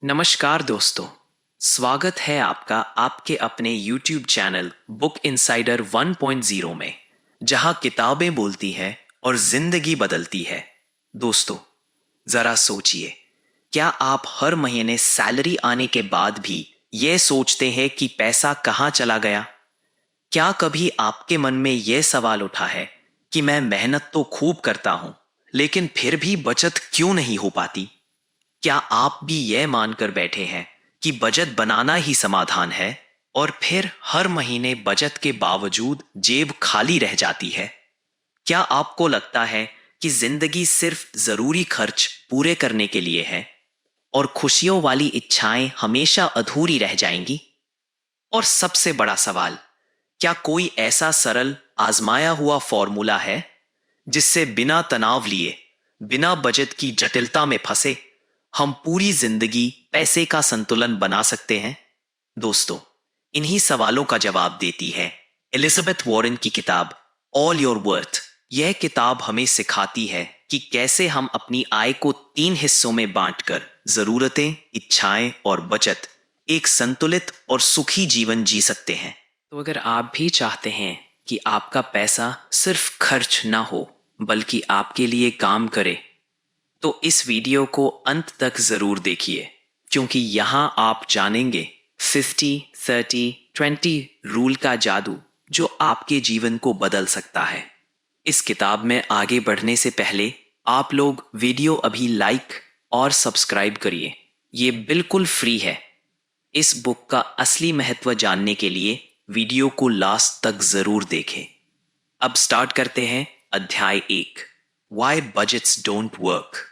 नमस्कार दोस्तों। स्वागत है आपका आपके अपने YouTube चैनल बुक इनसाइडर 1.0 में, जहां किताबें बोलती हैं और जिंदगी बदलती है। दोस्तों, जरा सोचिए, क्या आप हर महीने सैलरी आने के बाद भी ये सोचते हैं कि पैसा कहाँ चला गया? क्या कभी आपके मन में यह सवाल उठा है कि मैं मेहनत तो खूब करता हूं, लेकिन फिर भी बचत क्यों नहीं हो पाती? क्या आप भी यह मानकर बैठे हैं कि बचत बनाना ही समाधान है और फिर हर महीने बचत के बावजूद जेब खाली रह जाती है? क्या आपको लगता है कि जिंदगी सिर्फ जरूरी खर्च पूरे करने के लिए है और खुशियों वाली इच्छाएं हमेशा अधूरी रह जाएंगी? और सबसे बड़ा सवाल, क्या कोई ऐसा सरल आजमाया हुआ फॉर्मूला है जिससे बिना तनाव लिए, बिना बजट की जटिलता में फंसे, हम पूरी जिंदगी पैसे का संतुलन बना सकते हैं? दोस्तों, इन्हीं सवालों का जवाब देती है एलिजाबेथ वॉरेन की किताब ऑल योर वर्थ। यह किताब हमें सिखाती है कि कैसे हम अपनी आय को 3 हिस्सों में बांटकर जरूरतें, इच्छाएं और बचत एक संतुलित और सुखी जीवन जी सकते हैं। तो अगर आप भी चाहते हैं कि आपका पैसा सिर्फ खर्च ना हो, बल्कि आपके लिए काम करे, तो इस वीडियो को अंत तक जरूर देखिए, क्योंकि यहाँ आप जानेंगे 50-30-20 रूल का जादू जो आपके जीवन को बदल सकता है। इस किताब में आगे बढ़ने से पहले आप लोग वीडियो अभी लाइक और सब्सक्राइब करिए, ये बिल्कुल फ्री है। इस बुक का असली महत्व जानने के लिए वीडियो को लास्ट तक जरूर देखें। अब स्टार्ट करते हैं अध्याय 1, वाई बजट्स डोंट वर्क,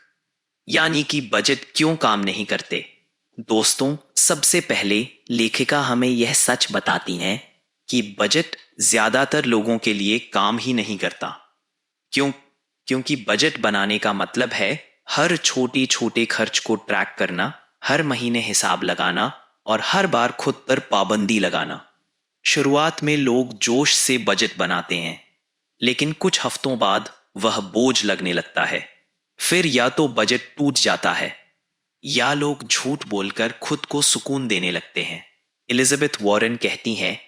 यानी कि बजट क्यों काम नहीं करते। दोस्तों, सबसे पहले लेखिका हमें यह सच बताती हैं कि बजट ज्यादातर लोगों के लिए काम ही नहीं करता। क्यों? क्योंकि बजट बनाने का मतलब है हर छोटे छोटे खर्च को ट्रैक करना, हर महीने हिसाब लगाना और हर बार खुद पर पाबंदी लगाना। शुरुआत में लोग जोश से बजट बनाते हैं, लेकिन कुछ हफ्तों बाद वह बोझ लगने लगता है। फिर या तो बजट टूट जाता है या लोग झूठ बोलकर खुद को सुकून देने लगते हैं। एलिजाबेथ वॉरेन कहती हैं,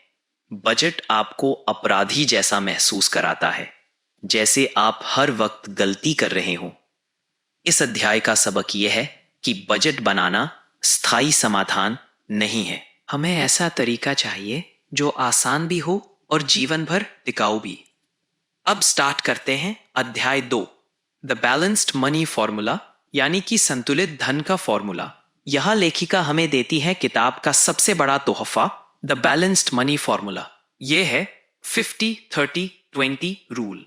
बजट आपको अपराधी जैसा महसूस कराता है, जैसे आप हर वक्त गलती कर रहे हो। इस अध्याय का सबक यह है कि बजट बनाना स्थायी समाधान नहीं है। हमें ऐसा तरीका चाहिए जो आसान भी हो और जीवन भर टिकाऊ भी। अब स्टार्ट करते हैं अध्याय 2, द बैलेंस्ड मनी फॉर्मूला, यानी कि संतुलित धन का फॉर्मूला। यह लेखिका हमें देती है किताब का सबसे बड़ा तोहफा, द बैलेंस्ड मनी फॉर्मूला। यह है 50-30-20 रूल।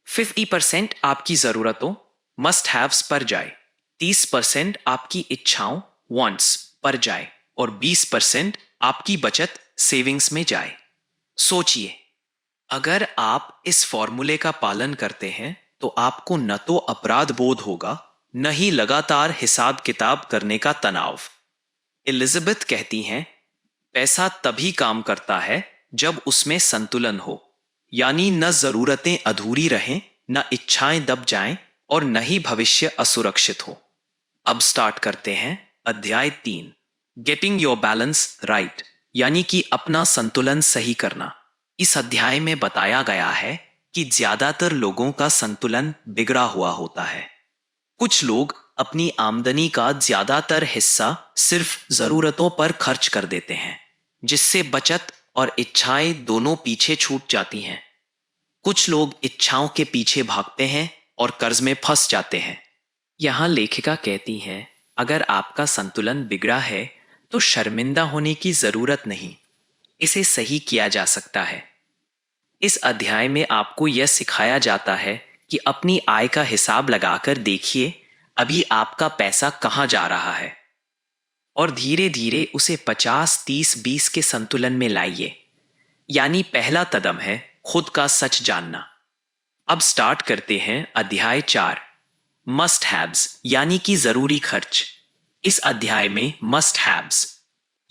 50% आपकी जरूरतों, मस्ट हैव्स पर जाए, 30% आपकी इच्छाओं, वांट्स पर जाए और 20% आपकी बचत, सेविंग्स में जाए। सोचिए, अगर आप इस फॉर्मूले का पालन करते हैं तो आपको न तो अपराध बोध होगा, न ही लगातार हिसाब किताब करने का तनाव। एलिजाबेथ कहती हैं, पैसा तभी काम करता है जब उसमें संतुलन हो, यानी न जरूरतें अधूरी रहें, न इच्छाएं दब जाएं और न ही भविष्य असुरक्षित हो। अब स्टार्ट करते हैं अध्याय 3, गेटिंग योर बैलेंस राइट, यानी कि अपना संतुलन सही करना। इस अध्याय में बताया गया है कि ज्यादातर लोगों का संतुलन बिगड़ा हुआ होता है। कुछ लोग अपनी आमदनी का ज्यादातर हिस्सा सिर्फ जरूरतों पर खर्च कर देते हैं, जिससे बचत और इच्छाएं दोनों पीछे छूट जाती हैं। कुछ लोग इच्छाओं के पीछे भागते हैं और कर्ज में फंस जाते हैं। यहां लेखिका कहती है, अगर आपका संतुलन बिगड़ा है तो शर्मिंदा होने की जरूरत नहीं, इसे सही किया जा सकता है। इस अध्याय में आपको यह सिखाया जाता है कि अपनी आय का हिसाब लगाकर देखिए अभी आपका पैसा कहां जा रहा है और धीरे धीरे उसे 50-30-20 के संतुलन में लाइए। यानी पहला कदम है खुद का सच जानना। अब स्टार्ट करते हैं अध्याय 4, मस्ट हैव्स, यानी कि जरूरी खर्च। इस अध्याय में मस्ट हैव्स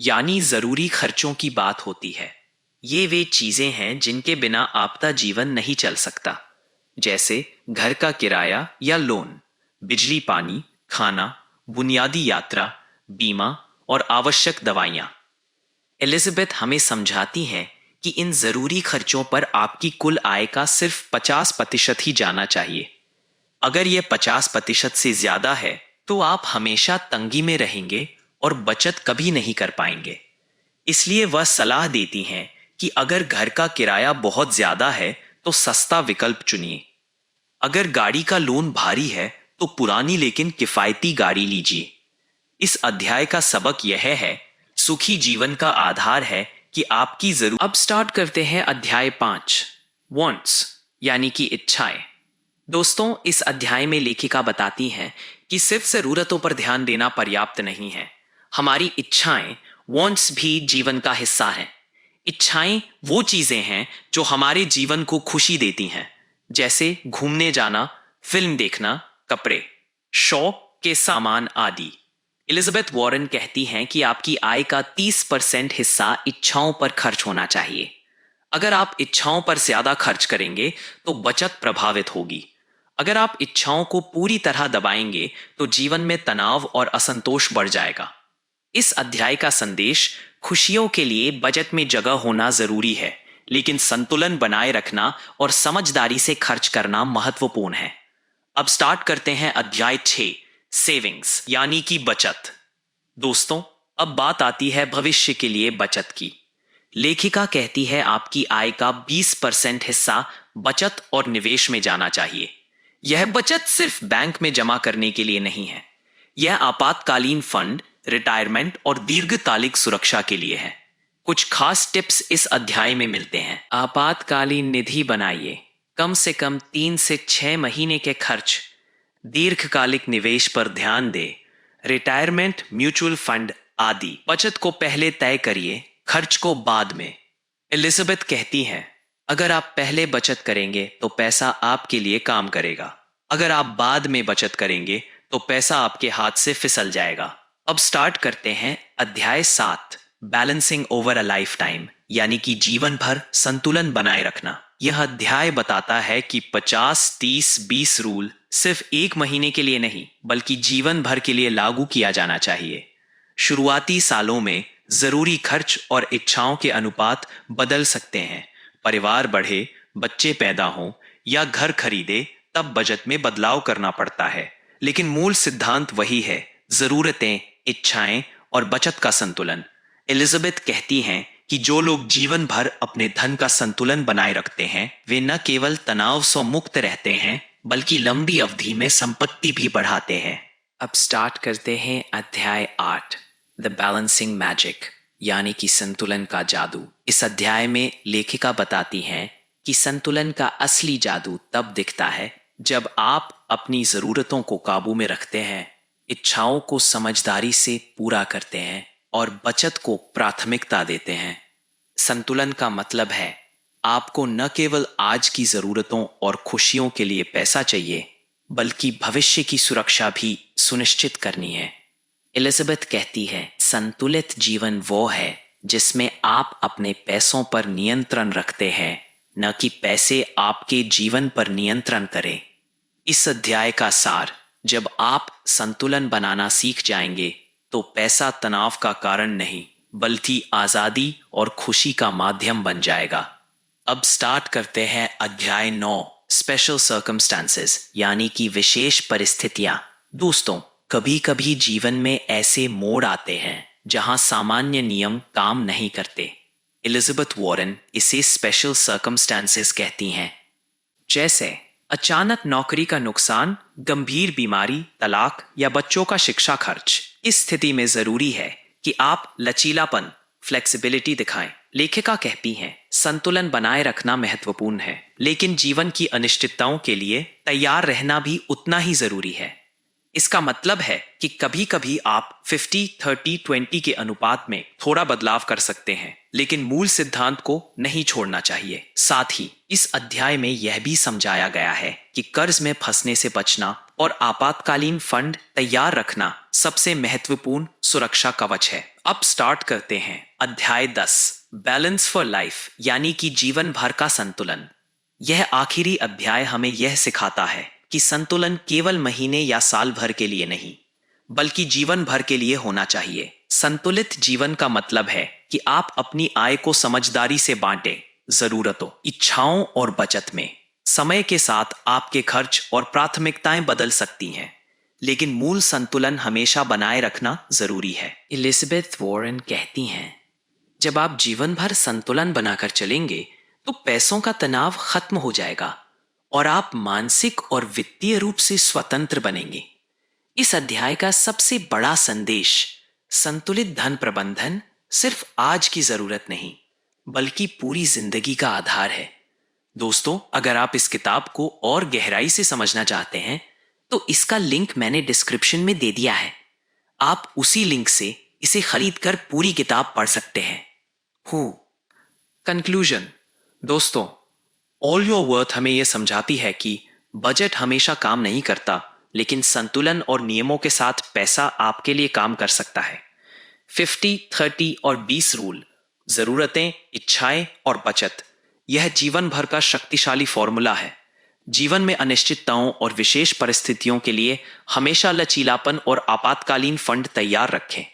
यानी जरूरी खर्चों की बात होती है। ये वे चीजें हैं जिनके बिना आपका जीवन नहीं चल सकता, जैसे घर का किराया या लोन, बिजली पानी, खाना, बुनियादी यात्रा, बीमा और आवश्यक दवाइयाँ। एलिजाबेथ हमें समझाती हैं कि इन जरूरी खर्चों पर आपकी कुल आय का सिर्फ 50% ही जाना चाहिए। अगर यह 50% से ज्यादा है तो आप हमेशा तंगी में रहेंगे और बचत कभी नहीं कर पाएंगे। इसलिए वह सलाह देती हैं कि अगर घर का किराया बहुत ज्यादा है तो सस्ता विकल्प चुनिए। अगर गाड़ी का लोन भारी है तो पुरानी लेकिन किफायती गाड़ी लीजिए। इस अध्याय का सबक यह है, सुखी जीवन का आधार है कि आपकी जरूरत। अब स्टार्ट करते हैं अध्याय 5, वॉन्ट्स यानी कि इच्छाएं। दोस्तों, इस अध्याय में लेखिका बताती हैं कि सिर्फ जरूरतों पर ध्यान देना पर्याप्त नहीं है। हमारी इच्छाएं, वॉन्ट्स भी जीवन का हिस्सा हैं। इच्छाएं वो चीजें हैं जो हमारे जीवन को खुशी देती हैं, जैसे घूमने जाना, फिल्म देखना, कपड़े, शौक के सामान आदि। एलिजाबेथ वॉरेन कहती हैं कि आपकी आय का 30% हिस्सा इच्छाओं पर खर्च होना चाहिए। अगर आप इच्छाओं पर ज्यादा खर्च करेंगे तो बचत प्रभावित होगी। अगर आप इच्छाओं को पूरी तरह दबाएंगे तो जीवन में तनाव और असंतोष बढ़ जाएगा। इस अध्याय का संदेश, खुशियों के लिए बजट में जगह होना जरूरी है, लेकिन संतुलन बनाए रखना और समझदारी से खर्च करना महत्वपूर्ण है। अब स्टार्ट करते हैं अध्याय 6, सेविंग्स यानी कि बचत। दोस्तों, अब बात आती है भविष्य के लिए बचत की। लेखिका कहती है आपकी आय का 20% हिस्सा बचत और निवेश में जाना चाहिए। यह बचत सिर्फ बैंक में जमा करने के लिए नहीं है, यह आपातकालीन फंड, रिटायरमेंट और दीर्घकालिक सुरक्षा के लिए है। कुछ खास टिप्स इस अध्याय में मिलते हैं। आपातकालीन निधि बनाइए, कम से कम 3 से 6 महीने के खर्च। दीर्घकालिक निवेश पर ध्यान दें, रिटायरमेंट, म्यूचुअल फंड आदि। बचत को पहले तय करिए, खर्च को बाद में। एलिजाबेथ कहती हैं, अगर आप पहले बचत करेंगे तो पैसा आपके लिए काम करेगा। अगर आप बाद में बचत करेंगे तो पैसा आपके हाथ से फिसल जाएगा। अब स्टार्ट करते हैं अध्याय 7, balancing over a life time यानी कि जीवन भर संतुलन बनाए रखना। यह अध्याय बताता है कि 50-30-20 रूल सिर्फ एक महीने के लिए नहीं बल्कि जीवन भर के लिए लागू किया जाना चाहिए। शुरुआती सालों में जरूरी खर्च और इच्छाओं के अनुपात बदल सकते हैं। परिवार बढ़े, बच्चे पैदा हों या घर खरीदे तब बजट में बदलाव करना पड़ता है, लेकिन मूल सिद्धांत वही है, जरूरतें, इच्छाएं और बचत का संतुलन। एलिजाबेथ कहती हैं कि जो लोग जीवन भर अपने धन का संतुलन बनाए रखते हैं वे न केवल तनाव से मुक्त रहते हैं बल्कि लंबी अवधि में संपत्ति भी बढ़ाते हैं। अब स्टार्ट करते हैं अध्याय 8, द बैलेंसिंग मैजिक यानी कि संतुलन का जादू। इस अध्याय में लेखिका बताती हैं कि संतुलन का असली जादू तब दिखता है जब आप अपनी जरूरतों को काबू में रखते हैं, इच्छाओं को समझदारी से पूरा करते हैं और बचत को प्राथमिकता देते हैं। संतुलन का मतलब है आपको न केवल आज की जरूरतों और खुशियों के लिए पैसा चाहिए बल्कि भविष्य की सुरक्षा भी सुनिश्चित करनी है। एलिजाबेथ कहती है, संतुलित जीवन वो है जिसमें आप अपने पैसों पर नियंत्रण रखते हैं, न कि पैसे आपके जीवन पर नियंत्रण करें। इस अध्याय का सार, जब आप संतुलन बनाना सीख जाएंगे तो पैसा तनाव का कारण नहीं बल्कि आजादी और खुशी का माध्यम बन जाएगा। अब स्टार्ट करते हैं अध्याय 9, स्पेशल सर्कमस्टांसेस यानी कि विशेष परिस्थितियां। दोस्तों, कभी कभी जीवन में ऐसे मोड़ आते हैं जहां सामान्य नियम काम नहीं करते। एलिजाबेथ वॉरेन इसे स्पेशल सर्कमस्टांसेस कहती हैं, जैसे अचानक नौकरी का नुकसान, गंभीर बीमारी, तलाक या बच्चों का शिक्षा खर्च। इस स्थिति में जरूरी है कि आप लचीलापन, फ्लेक्सिबिलिटी दिखाएं। लेखिका कहती हैं, संतुलन बनाए रखना महत्वपूर्ण है, लेकिन जीवन की अनिश्चितताओं के लिए तैयार रहना भी उतना ही जरूरी है। इसका मतलब है कि कभी कभी आप 50-30-20 के अनुपात में थोड़ा बदलाव कर सकते हैं, लेकिन मूल सिद्धांत को नहीं छोड़ना चाहिए। साथ ही इस अध्याय में यह भी समझाया गया है कि कर्ज में फंसने से बचना और आपातकालीन फंड तैयार रखना सबसे महत्वपूर्ण सुरक्षा कवच है। अब स्टार्ट करते हैं अध्याय 10, बैलेंस फॉर लाइफ यानी कि जीवन भर का संतुलन। यह आखिरी अध्याय हमें यह सिखाता है कि संतुलन केवल महीने या साल भर के लिए नहीं बल्कि जीवन भर के लिए होना चाहिए। संतुलित जीवन का मतलब है कि आप अपनी आय को समझदारी से बांटें, जरूरतों, इच्छाओं और बचत में। समय के साथ आपके खर्च और प्राथमिकताएं बदल सकती हैं, लेकिन मूल संतुलन हमेशा बनाए रखना जरूरी है। एलिजाबेथ वॉरेन कहती हैं, जब आप जीवन भर संतुलन बनाकर चलेंगे तो पैसों का तनाव खत्म हो जाएगा और आप मानसिक और वित्तीय रूप से स्वतंत्र बनेंगे। इस अध्याय का सबसे बड़ा संदेश, संतुलित धन प्रबंधन सिर्फ आज की जरूरत नहीं, बल्कि पूरी जिंदगी का आधार है। दोस्तों, अगर आप इस किताब को और गहराई से समझना चाहते हैं तो इसका लिंक मैंने डिस्क्रिप्शन में दे दिया है। आप उसी लिंक से इसे खरीदकर पूरी किताब पढ़ सकते हैं। कंक्लूजन। दोस्तों, ऑल योर वर्थ हमें यह समझाती है कि बजट हमेशा काम नहीं करता, लेकिन संतुलन और नियमों के साथ पैसा आपके लिए काम कर सकता है। 50, 30 और 20 रूल, जरूरतें, इच्छाएं और बचत, यह जीवन भर का शक्तिशाली फॉर्मूला है। जीवन में अनिश्चितताओं और विशेष परिस्थितियों के लिए हमेशा लचीलापन और आपातकालीन फंड तैयार रखें।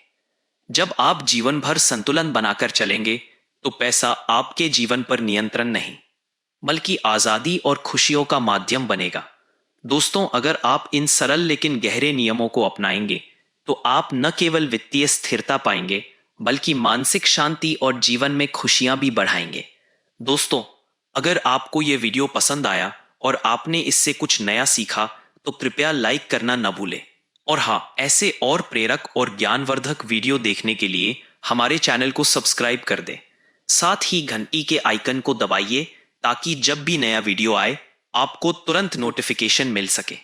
जब आप जीवन भर संतुलन बनाकर चलेंगे तो पैसा आपके जीवन पर नियंत्रण नहीं, बल्कि आजादी और खुशियों का माध्यम बनेगा। दोस्तों, अगर आप इन सरल लेकिन गहरे नियमों को अपनाएंगे तो आप न केवल वित्तीय स्थिरता पाएंगे, बल्कि मानसिक शांति और जीवन में खुशियां भी बढ़ाएंगे। दोस्तों, अगर आपको यह वीडियो पसंद आया और आपने इससे कुछ नया सीखा तो कृपया लाइक करना न भूलें। और हाँ, ऐसे और प्रेरक और ज्ञानवर्धक वीडियो देखने के लिए हमारे चैनल को सब्सक्राइब कर दें। साथ ही घंटी के आइकन को दबाइए ताकि जब भी नया वीडियो आए आपको तुरंत नोटिफिकेशन मिल सके।